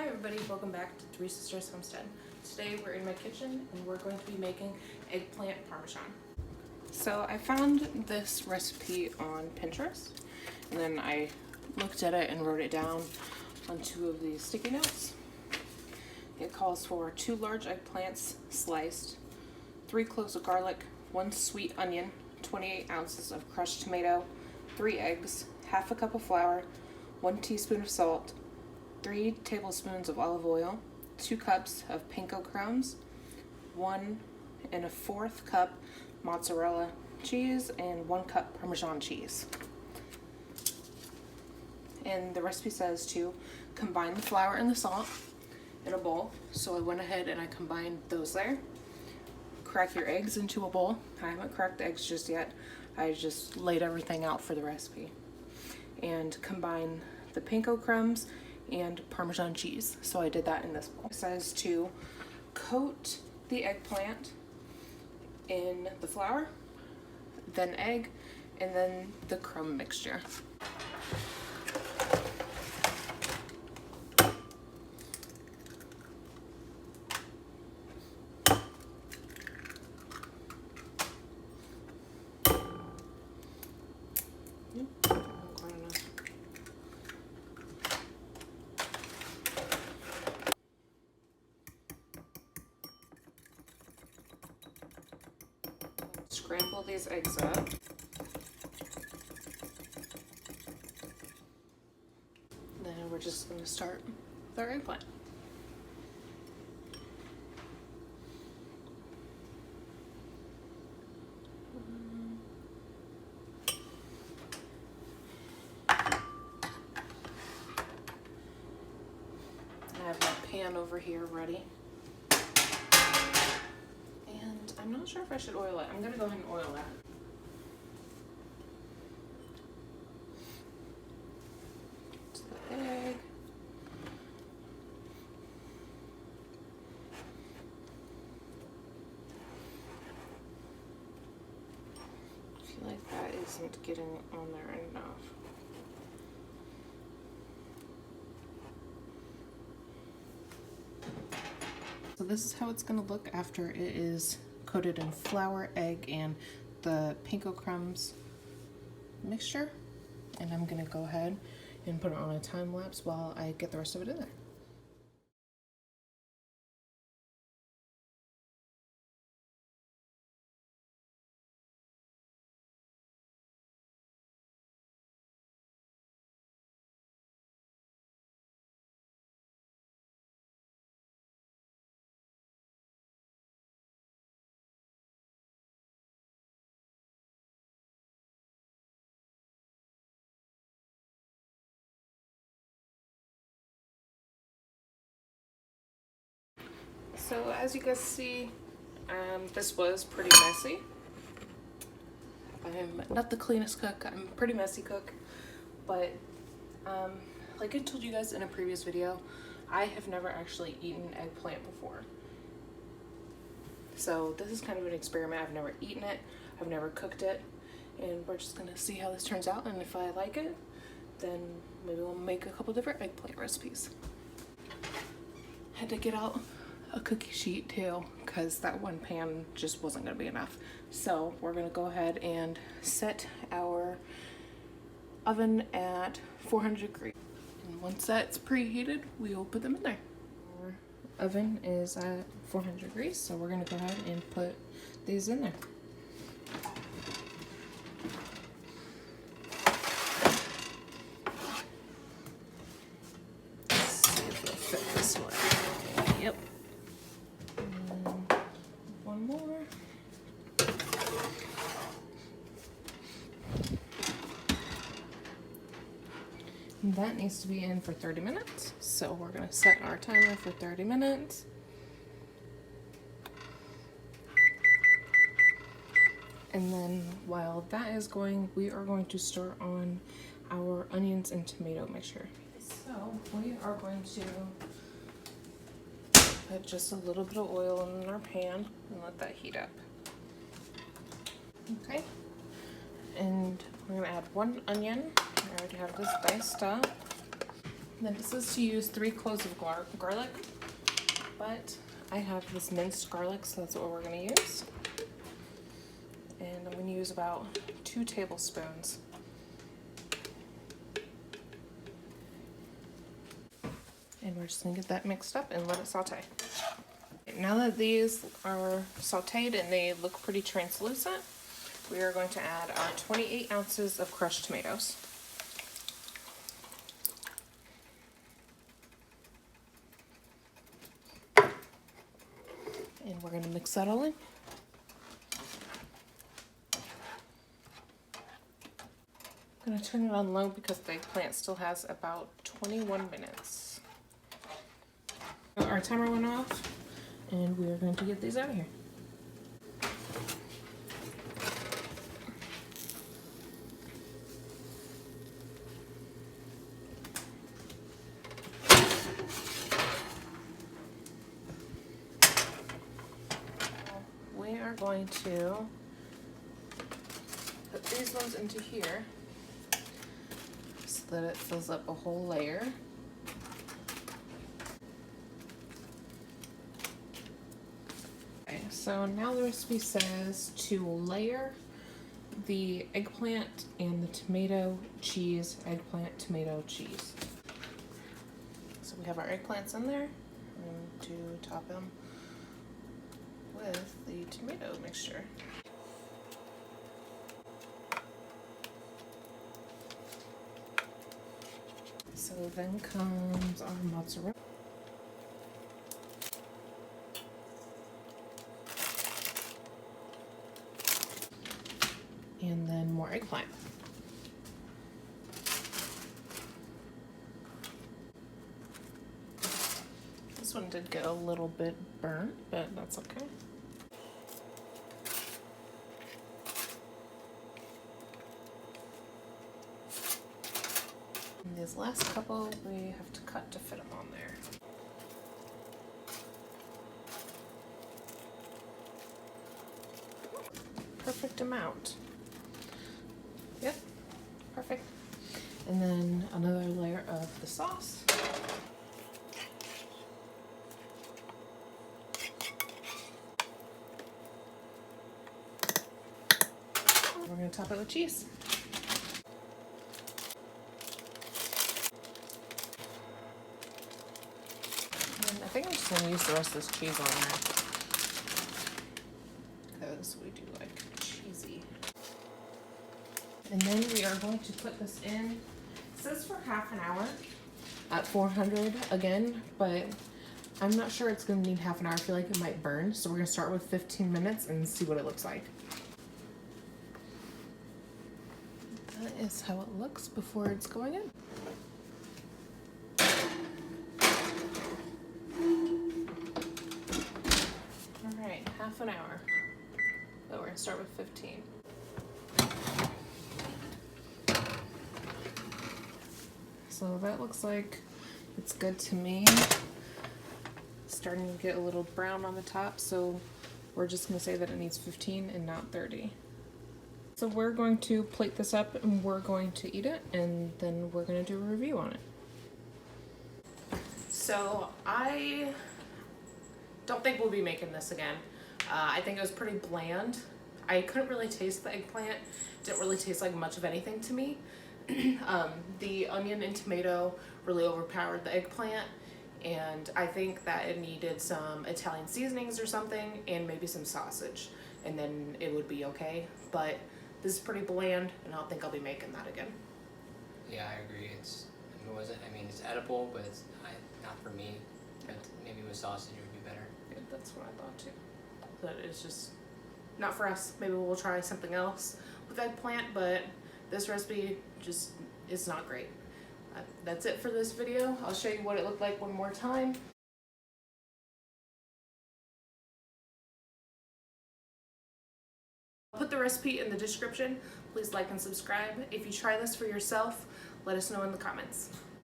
Hi everybody, welcome back to Three Sisters Homestead. Today we're in my kitchen and we're going to be making eggplant parmesan. So I found this recipe on Pinterest and then I looked at it and wrote it down on 2 of these sticky notes. It calls for 2 large eggplants sliced, 3 cloves of garlic, 1 sweet onion, 28 ounces of crushed tomato, 3 eggs, half a cup of flour, 1 teaspoon of salt, 3 tablespoons of olive oil, 2 cups of panko crumbs, 1 1/4 cup mozzarella cheese, and 1 cup Parmesan cheese. And the recipe says to combine the flour and the salt in a bowl. So I went ahead and I combined those there. Crack your eggs into a bowl. I haven't cracked the eggs just yet. I just laid everything out for the recipe. And combine the panko crumbs and Parmesan cheese. So I did that in this bowl. It says to coat the eggplant in the flour, then egg, and then the crumb mixture. Scramble these eggs up. Then we're just going to start with our eggplant. I have my pan over here ready. I'm not sure if I should oil it. I'm gonna go ahead and oil that. It's the egg. I feel like that isn't getting on there enough. So this is how it's gonna look after it is coated in flour, egg, and the panko crumbs mixture. And I'm gonna go ahead and put it on a time lapse while I get the rest of it in there. So as you guys see, this was pretty messy. I'm not the cleanest cook, I'm a pretty messy cook, but like I told you guys in a previous video, I have never actually eaten eggplant before. So this is kind of an experiment. I've never eaten it, I've never cooked it, and we're just gonna see how this turns out, and if I like it, then maybe we'll make a couple different eggplant recipes. Had to get out a cookie sheet too, because that one pan just wasn't going to be enough. So we're going to go ahead and set our oven at 400 degrees. And once that's preheated, we will put them in there. Our oven is at 400 degrees, so we're going to go ahead and put these in there. Let's see if it'll fit this way. Yep. One more. And that needs to be in for 30 minutes. So we're going to set our timer for 30 minutes. And then while that is going, we are going to start on our onions and tomato mixture. So we are going to put just a little bit of oil in our pan and let that heat up. Okay, and we're gonna add 1 onion. I already have this diced up. And then it says to use 3 cloves of garlic, but I have this minced garlic, so that's what we're going to use. And I'm going to use about 2 tablespoons. And we're just going to get that mixed up and let it saute. Now that these are sauteed and they look pretty translucent, we are going to add our 28 ounces of crushed tomatoes. And we're going to mix that all in. I'm going to turn it on low because the eggplant still has about 21 minutes. Our timer went off, and we are going to get these out of here. We are going to put these ones into here so that it fills up a whole layer. Okay, so now the recipe says to layer the eggplant and the tomato cheese, eggplant, tomato, cheese. So we have our eggplants in there, and to top them with the tomato mixture. So then comes our mozzarella. And then more eggplant. This one did get a little bit burnt, but that's okay. And these last couple we have to cut to fit them on there. Perfect amount. Yep, perfect. And then another layer of the sauce. We're going to top it with cheese. And I think I'm just going to use the rest of this cheese on there, because we do like cheesy. And then we are going to put this in. It says for half an hour at 400 again, but I'm not sure it's going to need half an hour. I feel like it might burn, so we're going to start with 15 minutes and see what it looks like. That is how it looks before it's going in. Alright, half an hour. But we're going to start with 15. So that looks like it's good to me. Starting to get a little brown on the top, so we're just going to say that it needs 15 and not 30. So we're going to plate this up and we're going to eat it, and then we're going to do a review on it. So I don't think we'll be making this again. I think it was pretty bland. I couldn't really taste the eggplant. Didn't really taste like much of anything to me. The onion and tomato really overpowered the eggplant, and I think that it needed some Italian seasonings or something, and maybe some sausage, and then it would be okay. But this is pretty bland, and I don't think I'll be making that again. Yeah, I agree. It's edible, but it's not for me. But maybe with sausage it would be better. Yeah, that's what I thought too. But it's just not for us. Maybe we'll try something else with eggplant, but this recipe just is not great. That's it for this video. I'll show you what it looked like one more time. I'll put the recipe in the description. Please like and subscribe. If you try this for yourself, let us know in the comments.